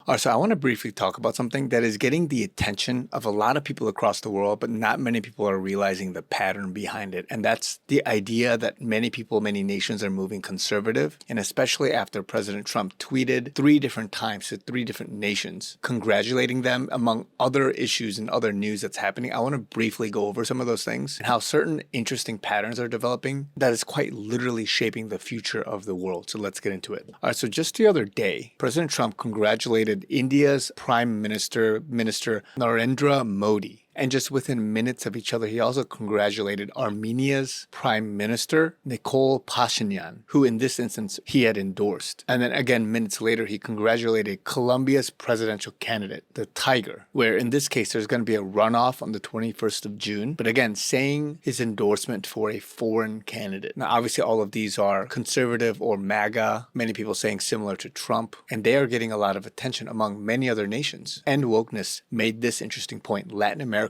All right, so I want to briefly talk about something that is getting the attention of a lot of people across the world, but not many people are realizing the pattern behind it. And that's the idea that many people, many nations are moving conservative. And especially after President Trump tweeted 3 different times to 3 different nations, congratulating them among other issues and other news that's happening. I want to briefly go over some of those things and how certain interesting patterns are developing that is quite literally shaping the future of the world. So let's get into it. All right, so just the other day, President Trump congratulated India's Prime Minister Narendra Modi. And just within minutes of each other, he also congratulated Armenia's Prime Minister, Nikol Pashinyan, who in this instance he had endorsed. And then again, minutes later, he congratulated Colombia's presidential candidate, the Tiger, where in this case, there's going to be a runoff on the 21st of June. But again, saying his endorsement for a foreign candidate. Now, obviously, all of these are conservative or MAGA, many people saying similar to Trump, and they are getting a lot of attention among many other nations. And Wokeness made this interesting point. Latin America,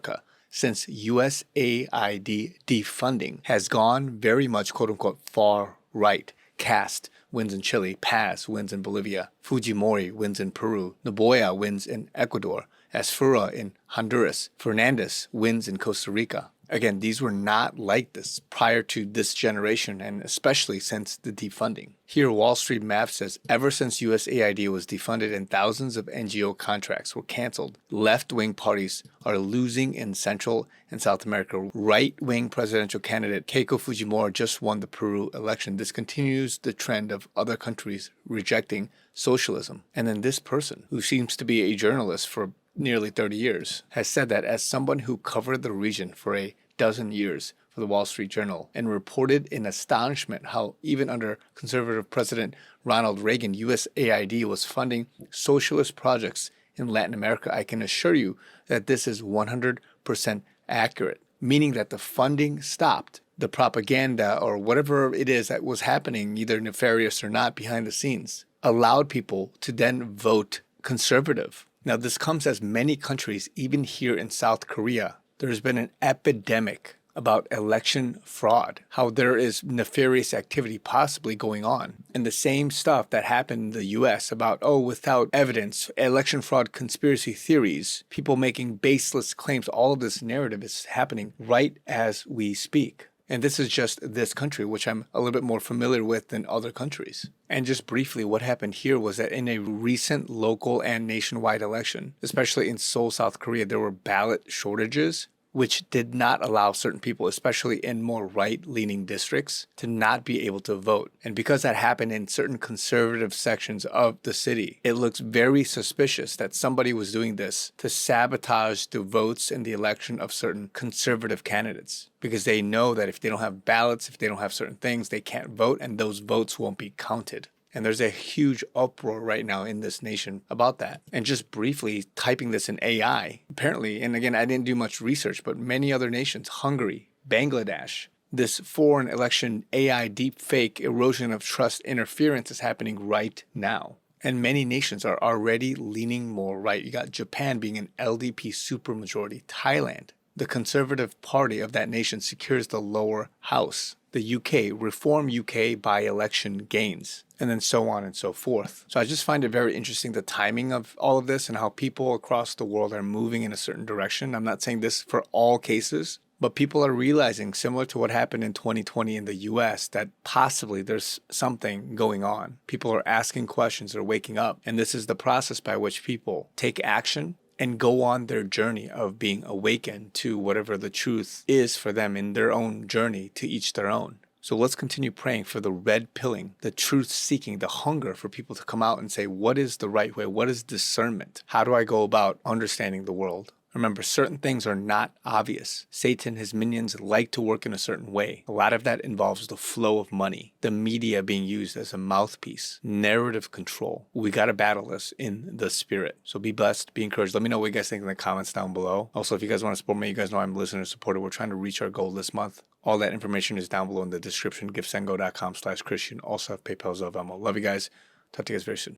since USAID defunding has gone very much quote unquote far right. Cast wins in Chile, Paz wins in Bolivia, Fujimori wins in Peru, Noboa wins in Ecuador, Asfura in Honduras, Fernandez wins in Costa Rica. Again, these were not like this prior to this generation, and especially since the defunding. Here, Wall Street Math says, ever since USAID was defunded and thousands of NGO contracts were canceled, left-wing parties are losing in Central and South America. Right-wing presidential candidate Keiko Fujimori just won the Peru election. This continues the trend of other countries rejecting socialism. And then this person, who seems to be a journalist for nearly 30 years, has said that as someone who covered the region for a dozen years for the Wall Street Journal and reported in astonishment how even under conservative President Ronald Reagan, USAID was funding socialist projects in Latin America, I can assure you that this is 100% accurate, meaning that the funding stopped. The propaganda or whatever it is that was happening, either nefarious or not behind the scenes, allowed people to then vote conservative. Now, this comes as many countries, even here in South Korea, there's been an epidemic about election fraud, how there is nefarious activity possibly going on. And the same stuff that happened in the US about, without evidence, election fraud conspiracy theories, people making baseless claims, all of this narrative is happening right as we speak. And this is just this country, which I'm a little bit more familiar with than other countries. And just briefly, what happened here was that in a recent local and nationwide election, especially in Seoul, South Korea, there were ballot shortages, which did not allow certain people, especially in more right-leaning districts, to not be able to vote. And because that happened in certain conservative sections of the city, it looks very suspicious that somebody was doing this to sabotage the votes in the election of certain conservative candidates. Because they know that if they don't have ballots, if they don't have certain things, they can't vote, and those votes won't be counted. And there's a huge uproar right now in this nation about that. And just briefly typing this in AI, apparently, and again, I didn't do much research, but many other nations, Hungary, Bangladesh, this foreign election AI deepfake erosion of trust interference is happening right now. And many nations are already leaning more right. You got Japan being an LDP supermajority, Thailand. The Conservative Party of that nation secures the lower house. The UK, Reform UK by-election gains, and then so on and so forth. So I just find it very interesting, the timing of all of this and how people across the world are moving in a certain direction. I'm not saying this for all cases, but people are realizing, similar to what happened in 2020 in the US, that possibly there's something going on. People are asking questions, they're waking up, and this is the process by which people take action and go on their journey of being awakened to whatever the truth is for them in their own journey, to each their own. So let's continue praying for the red pilling, the truth seeking, the hunger for people to come out and say, what is the right way? What is discernment? How do I go about understanding the world? Remember, certain things are not obvious. Satan, his minions, like to work in a certain way. A lot of that involves the flow of money, the media being used as a mouthpiece, narrative control. We got to battle this in the spirit. So be blessed, be encouraged. Let me know what you guys think in the comments down below. Also, if you guys want to support me, you guys know I'm a listener supporter. We're trying to reach our goal this month. All that information is down below in the description. Givesendgo.com/Christian. Also have PayPal, Zelle, Venmo. Love you guys. Talk to you guys very soon.